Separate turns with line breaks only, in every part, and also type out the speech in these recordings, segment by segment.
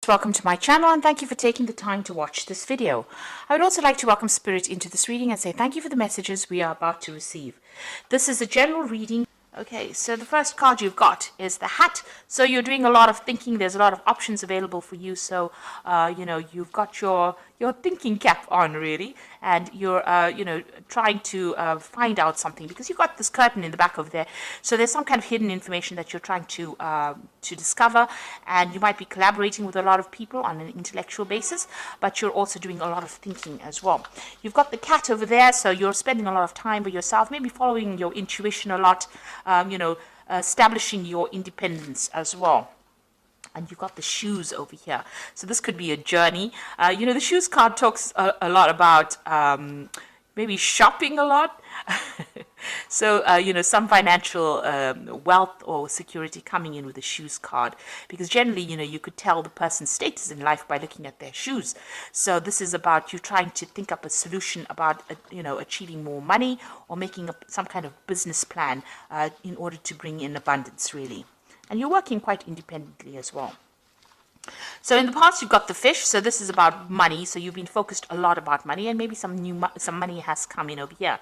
Welcome to my channel and thank you for taking the time to watch this video. I would also like to welcome Spirit into this reading and say thank you for the messages we are about to receive. This is a general reading. Okay, so the first card you've got is the hat. So you're doing a lot of thinking. There's a lot of options available for you. So, you've got your thinking cap on, really. And you're, trying to find out something because you've got this curtain in the back over there. So there's some kind of hidden information that you're trying to discover. And you might be collaborating with a lot of people on an intellectual basis, but you're also doing a lot of thinking as well. You've got the cat over there. So you're spending a lot of time with yourself, maybe following your intuition a lot. Establishing your independence as well. And you've got the shoes over here. So this could be a journey. The shoes card talks a lot about maybe shopping a lot. So, some financial wealth or security coming in with the shoes card. Because generally, you could tell the person's status in life by looking at their shoes. So this is about you trying to think up a solution about, achieving more money or making some kind of business plan in order to bring in abundance, really. And you're working quite independently as well. So in the past, you've got the fish. So this is about money. So you've been focused a lot about money, and maybe some money has come in over here.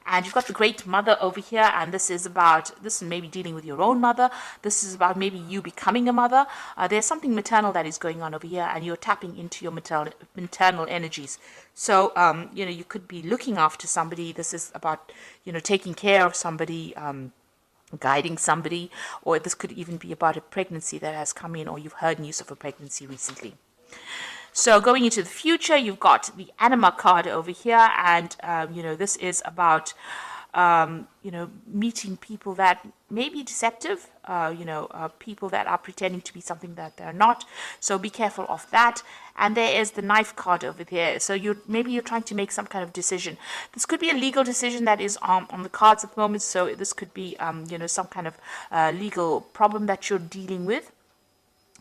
And you've got the great mother over here, and this is maybe dealing with your own mother. This is about maybe you becoming a mother. There's something maternal that is going on over here, and you're tapping into your maternal energies. So, you could be looking after somebody. This is about, taking care of somebody, guiding somebody, or this could even be about a pregnancy that has come in, or you've heard news of a pregnancy recently. So going into the future, you've got the Anima card over here, and this is about meeting people that may be deceptive, people that are pretending to be something that they're not. So be careful of that. And there is the knife card over there. So maybe you're trying to make some kind of decision. This could be a legal decision that is on the cards at the moment. So this could be some kind of legal problem that you're dealing with.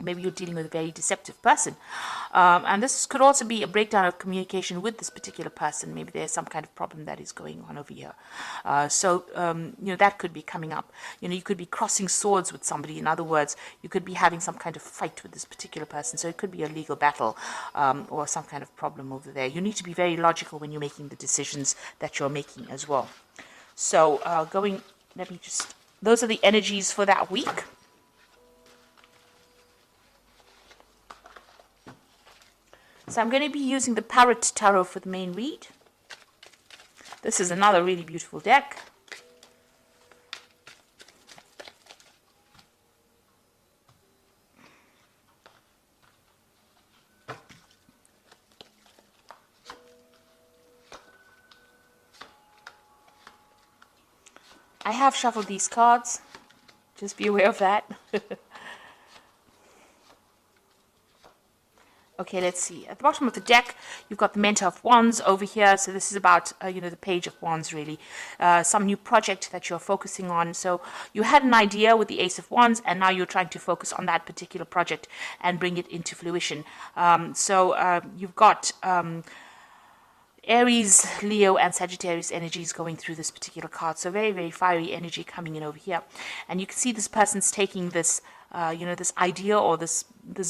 Maybe you're dealing with a very deceptive person. And this could also be a breakdown of communication with this particular person. Maybe there's some kind of problem that is going on over here. That could be coming up. You could be crossing swords with somebody. In other words, you could be having some kind of fight with this particular person. So it could be a legal battle or some kind of problem over there. You need to be very logical when you're making the decisions that you're making as well. So those are the energies for that week. So I'm going to be using the Parrot Tarot for the main read. This is another really beautiful deck. I have shuffled these cards. Just be aware of that. Okay, let's see. At the bottom of the deck, you've got the Mentor of Wands over here. So this is about, the Page of Wands, really. Some new project that you're focusing on. So you had an idea with the Ace of Wands, and now you're trying to focus on that particular project and bring it into fruition. You've got Aries, Leo, and Sagittarius energies going through this particular card. So very, very fiery energy coming in over here. And you can see this person's taking this, this idea or this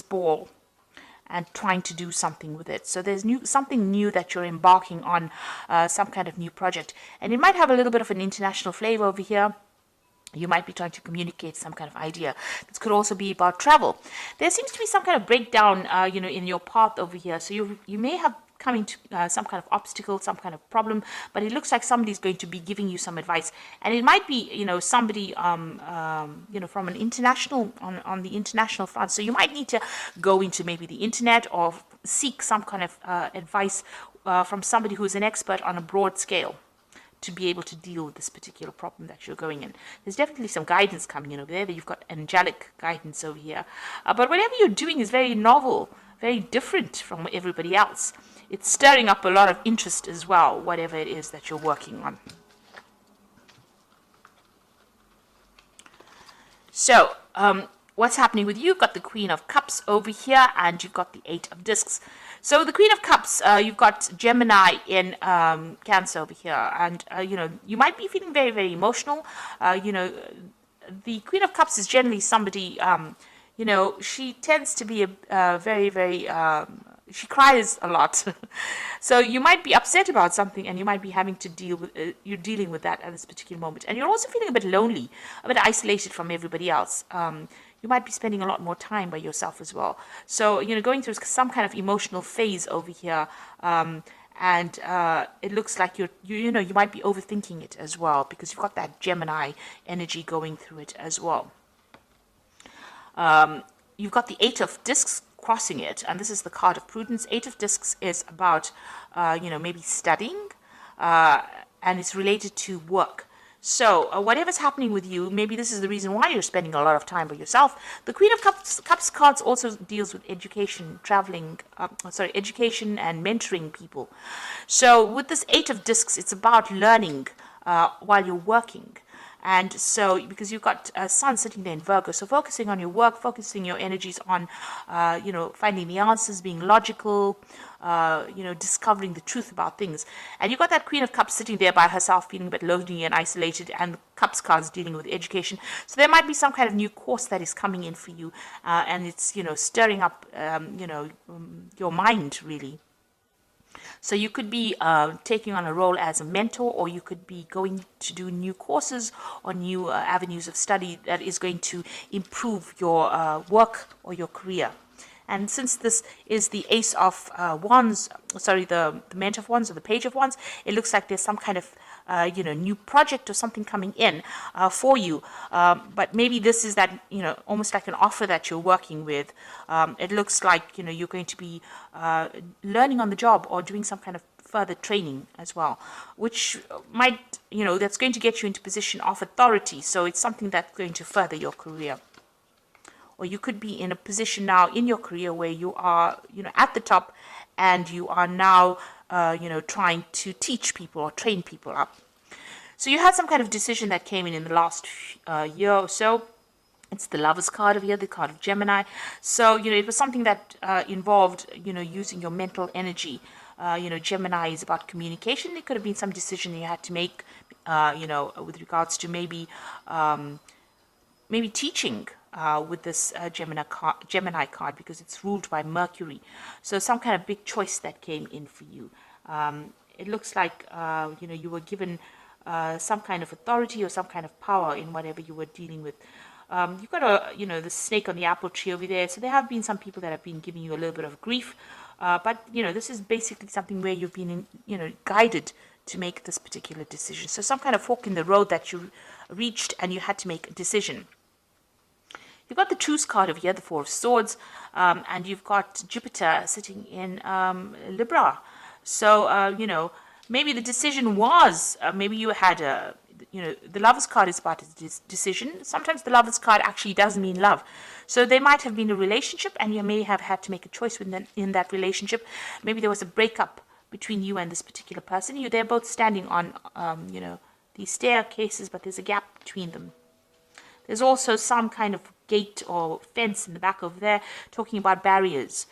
ball, and trying to do something with it. So there's something new that you're embarking on, some kind of new project. And it might have a little bit of an international flavor over here. You might be trying to communicate some kind of idea. This could also be about travel. There seems to be some kind of breakdown, in your path over here. So you may have coming to some kind of obstacle, some kind of problem, but it looks like somebody's going to be giving you some advice, and it might be somebody from an international on the international front. So you might need to go into maybe the internet or seek some kind of advice from somebody who's an expert on a broad scale to be able to deal with this particular problem that you're going in. There's definitely some guidance coming in over there. You've got angelic guidance over here, but whatever you're doing is very novel, very different from everybody else. It's stirring up a lot of interest as well, whatever it is that you're working on. So, what's happening with you? You've got the Queen of Cups over here, and you've got the Eight of Discs. So the Queen of Cups, you've got Gemini in Cancer over here, and you might be feeling very, very emotional. The Queen of Cups is generally somebody you know, she tends to be a very, very, she cries a lot. So you might be upset about something and you might be having to deal with, you're dealing with that at this particular moment. And you're also feeling a bit lonely, a bit isolated from everybody else. You might be spending a lot more time by yourself as well. So, you know, going through some kind of emotional phase over here. And it looks like you know, you might be overthinking it as well, because you've got that Gemini energy going through it as well. You've got the Eight of Discs crossing it, and this is the card of prudence. Eight of Discs is about, you know, maybe studying, and it's related to work. So whatever's happening with you, maybe this is the reason why you're spending a lot of time by yourself. The Queen of Cups cards also deals with education, traveling, education and mentoring people. So with this Eight of Discs, it's about learning while you're working. And so, because you've got Sun sitting there in Virgo, so focusing on your work, focusing your energies on, you know, finding the answers, being logical, you know, discovering the truth about things. And you've got that Queen of Cups sitting there by herself, feeling a bit lonely and isolated, and the Cups cards dealing with education. So there might be some kind of new course that is coming in for you, and it's, you know, stirring up, you know, your mind, really. So you could be taking on a role as a mentor, or you could be going to do new courses or new avenues of study that is going to improve your work or your career. And since this is the Ace of Wands, sorry, the Mentor of Wands or the Page of Wands, it looks like there's some kind of you know, new project or something coming in for you. But maybe this is that, you know, almost like an offer that you're working with. It looks like, you know, you're going to be learning on the job or doing some kind of further training as well, which might, you know, that's going to get you into position of authority. So it's something that's going to further your career. Or you could be in a position now in your career where you are, you know, at the top, and you are now, you know, trying to teach people or train people up. So you had some kind of decision that came in the last year or so. It's the Lovers card over here, the card of Gemini. So, you know, it was something that involved, you know, using your mental energy. You know, Gemini is about communication. It could have been some decision you had to make, you know, with regards to maybe teaching. With this Gemini card, because it's ruled by Mercury. So some kind of big choice that came in for you. It looks like, you know, you were given some kind of authority or some kind of power in whatever you were dealing with. You've got you know, the snake on the apple tree over there. So there have been some people that have been giving you a little bit of grief. But, you know, this is basically something where you've been, you know, guided to make this particular decision. So some kind of fork in the road that you reached and you had to make a decision. You've got the Truce card over here, the Four of Swords, and you've got Jupiter sitting in Libra. So, you know, maybe the decision was, maybe you had a, you know, the Lovers card is about a decision. Sometimes the Lovers card actually doesn't mean love. So there might have been a relationship, and you may have had to make a choice in that relationship. Maybe there was a breakup between you and this particular person. They're both standing on, you know, these staircases, but there's a gap between them. There's also some kind of gate or fence in the back over there talking about barriers.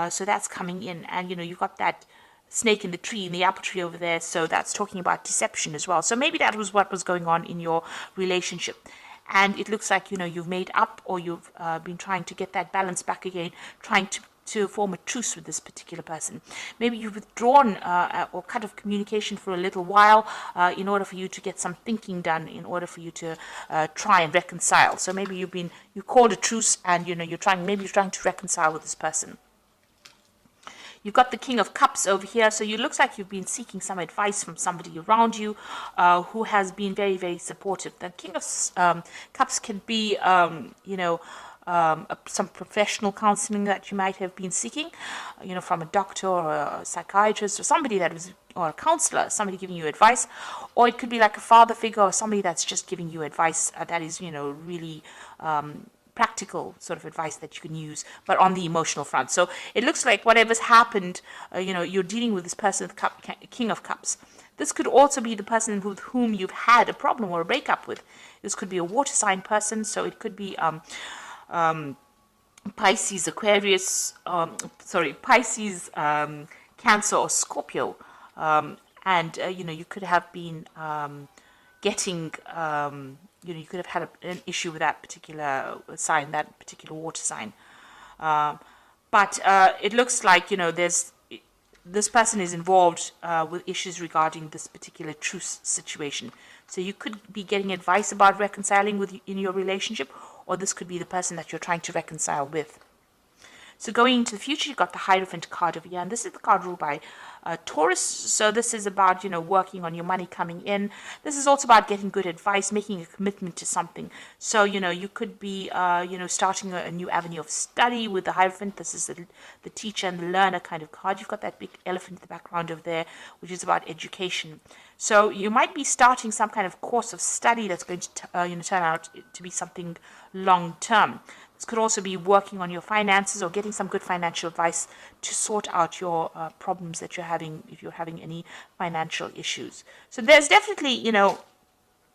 So that's coming in. And, you know, you've got that snake in the tree, in the apple tree over there. So that's talking about deception as well. So maybe that was what was going on in your relationship. And it looks like, you know, you've made up, or you've been trying to get that balance back again, trying to form a truce with this particular person. Maybe you've withdrawn or cut off communication for a little while in order for you to get some thinking done, in order for you to try and reconcile. So maybe you called a truce, and, you know, you're trying to reconcile with this person. You've got the King of Cups over here. So it looks like you've been seeking some advice from somebody around you who has been very, very supportive. The King of Cups can be, you know, some professional counseling that you might have been seeking, you know, from a doctor or a psychiatrist or somebody or a counselor, somebody giving you advice. Or it could be like a father figure or somebody that's just giving you advice that is, you know, really practical sort of advice that you can use, but on the emotional front. So it looks like whatever's happened, you know, you're dealing with this person, King of Cups. This could also be the person with whom you've had a problem or a breakup with. This could be a water sign person, so it could be Pisces, Aquarius, Pisces, Cancer, or Scorpio. And, you know, you could have been getting, you could have had an issue with that particular sign, that particular water sign. But it looks like, this person is involved with issues regarding this particular truce situation. So you could be getting advice about reconciling in your relationship, or this could be the person that you're trying to reconcile with. So going into the future, you've got the Hierophant card over here, and this is the card ruled by Taurus. So this is about, working on your money coming in. This is also about getting good advice, making a commitment to something. So, you could be, starting a new avenue of study with the Hierophant. This is the teacher and the learner kind of card. You've got that big elephant in the background over there, which is about education. So you might be starting some kind of course of study that's going to, turn out to be something long-term. This could also be working on your finances or getting some good financial advice to sort out your problems that you're having, if you're having any financial issues. So there's definitely,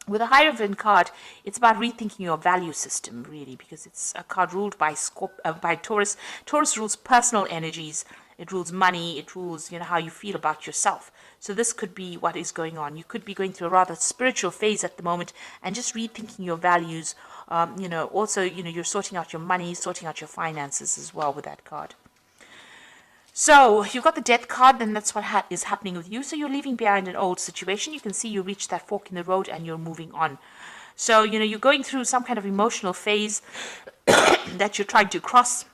with a Hierophant card, it's about rethinking your value system, really, because it's a card ruled by Taurus. Taurus rules personal energies. It rules money. It rules, how you feel about yourself. So this could be what is going on. You could be going through a rather spiritual phase at the moment and just rethinking your values. Also, you're sorting out your money, sorting out your finances as well with that card. So you've got the Death card, and that's what is happening with you. So you're leaving behind an old situation. You can see you reached that fork in the road and you're moving on. So, you're going through some kind of emotional phase that you're trying to cross.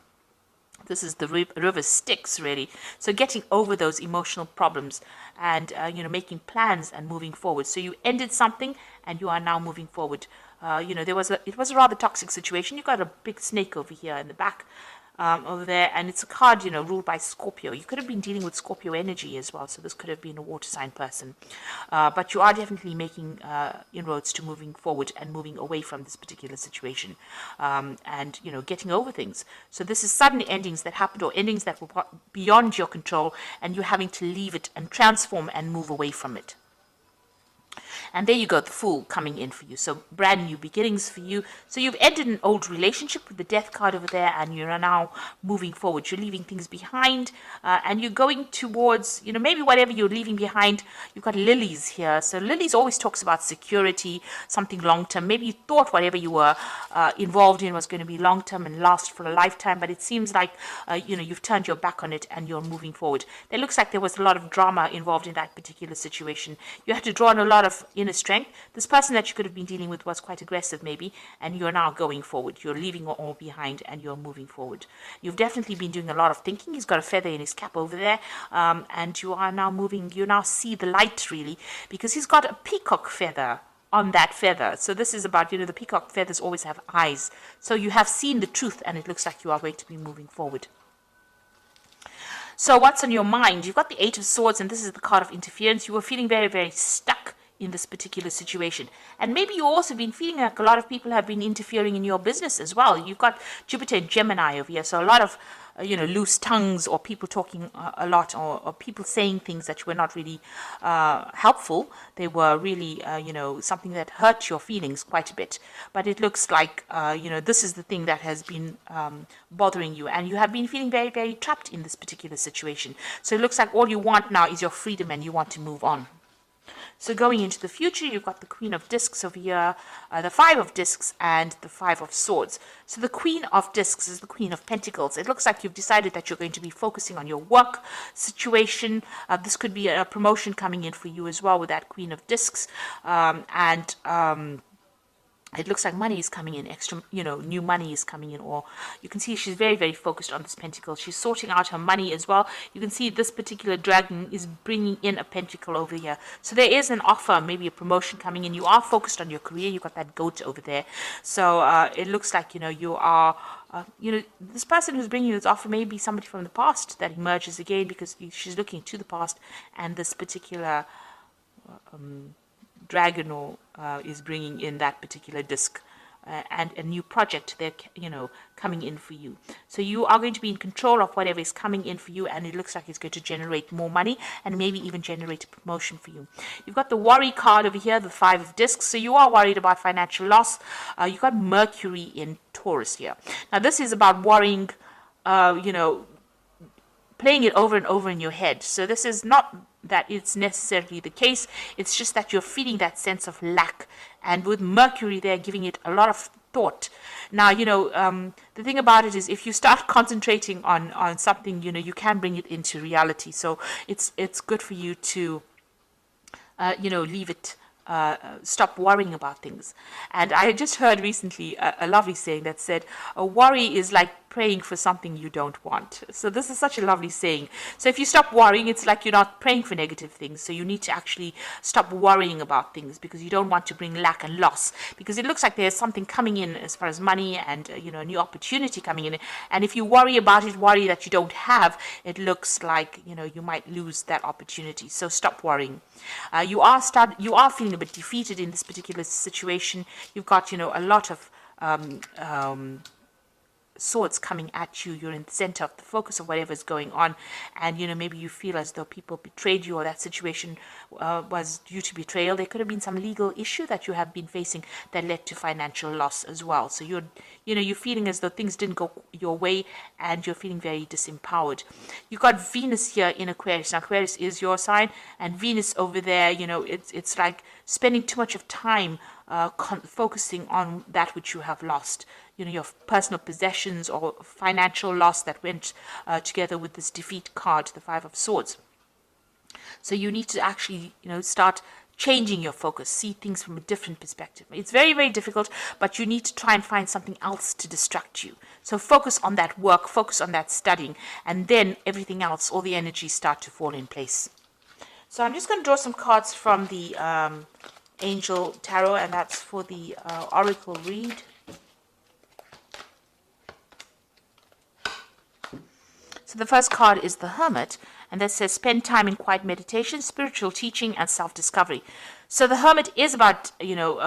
This is the river Styx, really. So getting over those emotional problems and, making plans and moving forward. So you ended something and you are now moving forward. It was a rather toxic situation. You got a big snake over here in the back, over there, and it's a card, ruled by Scorpio. You could have been dealing with Scorpio energy as well, so this could have been a water sign person. But you are definitely making inroads to moving forward and moving away from this particular situation, and, getting over things. So this is sudden endings that happened, or endings that were beyond your control, and you're having to leave it and transform and move away from it. And there you go, the Fool coming in for you. So brand new beginnings for you. So you've ended an old relationship with the Death card over there, and you're now moving forward. You're leaving things behind, and you're going towards, maybe whatever you're leaving behind. You've got Lilies here. So Lilies always talks about security, something long-term. Maybe you thought whatever you were involved in was going to be long-term and last for a lifetime, but it seems like, you've turned your back on it and you're moving forward. It looks like there was a lot of drama involved in that particular situation. You had to draw on a lot of inner strength. This person that you could have been dealing with was quite aggressive, maybe, and you're now going forward. You're leaving it all behind and you're moving forward. You've definitely been doing a lot of thinking. He's got a feather in his cap over there, and you are now moving. You now see the light, really, because he's got a peacock feather on that feather. So this is about, the peacock feathers always have eyes. So you have seen the truth, and it looks like you are going to be moving forward. So what's on your mind? You've got the Eight of Swords, and this is the card of interference. You were feeling very, very stuck in this particular situation. And maybe you've also been feeling like a lot of people have been interfering in your business as well. You've got Jupiter and Gemini over here, so a lot of loose tongues, or people talking a lot, or people saying things that were not really helpful. They were really something that hurt your feelings quite a bit. But it looks like this is the thing that has been bothering you, and you have been feeling very, very trapped in this particular situation. So it looks like all you want now is your freedom, and you want to move on. So going into the future, you've got the Queen of Discs over here, the Five of Discs, and the Five of Swords. So the Queen of Discs is the Queen of Pentacles. It looks like you've decided that you're going to be focusing on your work situation. This could be a promotion coming in for you as well with that Queen of Discs. It looks like money is coming in, extra, new money is coming in, or you can see she's very, very focused on this pentacle. She's sorting out her money as well. You can see this particular dragon is bringing in a pentacle over here. So there is an offer, maybe a promotion coming in. You are focused on your career. You've got that goat over there. So it looks like, you are, this person who's bringing you this offer may be somebody from the past that emerges again, because she's looking to the past, and this particular dragon is bringing in that particular disc, and a new project they're coming in for you. So you are going to be in control of whatever is coming in for you, and it looks like it's going to generate more money and maybe even generate a promotion for you. You've got the worry card over here, the Five of Discs. So you are worried about financial loss. You've got Mercury in Taurus here. Now this is about worrying, playing it over and over in your head. So this is not that it's necessarily the case. It's just that you're feeling that sense of lack. And with Mercury there, giving it a lot of thought. Now, the thing about it is if you start concentrating on something, you can bring it into reality. So it's good for you to, leave it, stop worrying about things. And I just heard recently a lovely saying that said, a worry is like praying for something you don't want. So this is such a lovely saying. So if you stop worrying, it's like you're not praying for negative things. So you need to actually stop worrying about things, because you don't want to bring lack and loss, because it looks like there's something coming in as far as money and a new opportunity coming in. And if you worry about it, worry that you don't have, it looks like you might lose that opportunity. So stop worrying. You are feeling a bit defeated in this particular situation. You've got a lot of swords coming at you. You're in the center of the focus of whatever's going on, and maybe you feel as though people betrayed you, or that situation was due to betrayal. There could have been some legal issue that you have been facing that led to financial loss as well. So you're feeling as though things didn't go your way, and you're feeling very disempowered. You've got Venus here in Aquarius. Now Aquarius is your sign, and Venus over there, it's like spending too much of time focusing on that which you have lost. Your personal possessions or financial loss that went together with this defeat card, the Five of Swords. So you need to actually, start changing your focus, see things from a different perspective. It's very, very difficult, but you need to try and find something else to distract you. So focus on that work, focus on that studying, and then everything else, all the energies start to fall in place. So I'm just going to draw some cards from the Angel Tarot, and that's for the Oracle read. So the first card is the Hermit, and that says spend time in quiet meditation, spiritual teaching, and self-discovery. So the Hermit is about,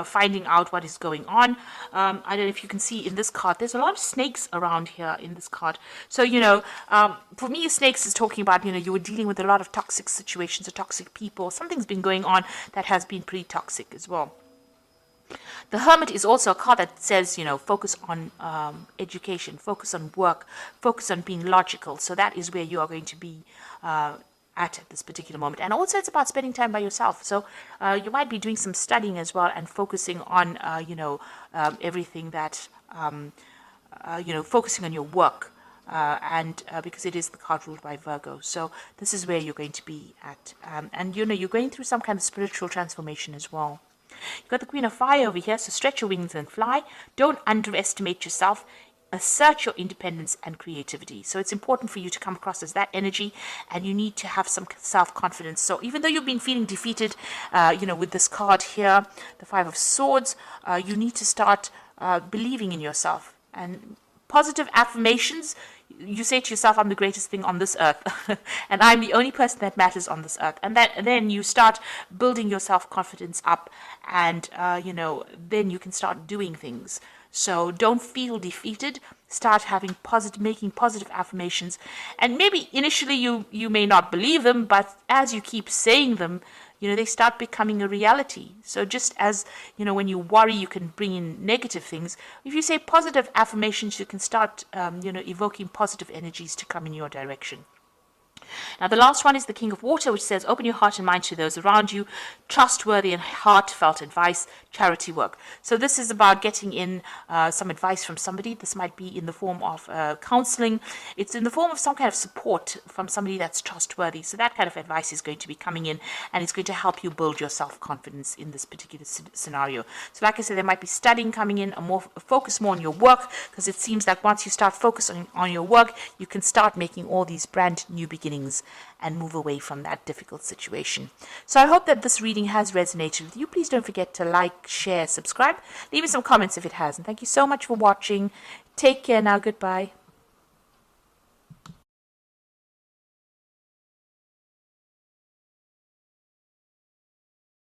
finding out what is going on. I don't know if you can see in this card, there's a lot of snakes around here in this card. So, for me, snakes is talking about, you were dealing with a lot of toxic situations or toxic people. Something's been going on that has been pretty toxic as well. The Hermit is also a card that says, focus on education, focus on work, focus on being logical. So that is where you are going to be at this particular moment. And also it's about spending time by yourself. So you might be doing some studying as well and focusing on, everything that, focusing on your work. And because it is the card ruled by Virgo. So this is where you're going to be at. And, you're going through some kind of spiritual transformation as well. You've got the Queen of Fire over here, so stretch your wings and fly. Don't underestimate yourself. Assert your independence and creativity. So it's important for you to come across as that energy, and you need to have some self-confidence. So even though you've been feeling defeated, with this card here, the Five of Swords, you need to start believing in yourself. And positive affirmations, you say to yourself, I'm the greatest thing on this earth, and I'm the only person that matters on this earth. And then you start building your self-confidence up, and, then you can start doing things. So don't feel defeated. Start making positive affirmations. And maybe initially you may not believe them, but as you keep saying them, they start becoming a reality. So just as, when you worry, you can bring in negative things. If you say positive affirmations, you can start, evoking positive energies to come in your direction. Now, the last one is the King of Water, which says, open your heart and mind to those around you, trustworthy and heartfelt advice, charity work. So this is about getting in some advice from somebody. This might be in the form of counseling. It's in the form of some kind of support from somebody that's trustworthy. So that kind of advice is going to be coming in, and it's going to help you build your self-confidence in this particular scenario. So like I said, there might be studying coming in, focus more on your work, because it seems like once you start focusing on your work, you can start making all these brand new beginnings and move away from that difficult situation. So I hope that this reading has resonated with you. Please don't forget to like, share, subscribe. Leave me some comments if it has. And thank you so much for watching. Take care now. Goodbye.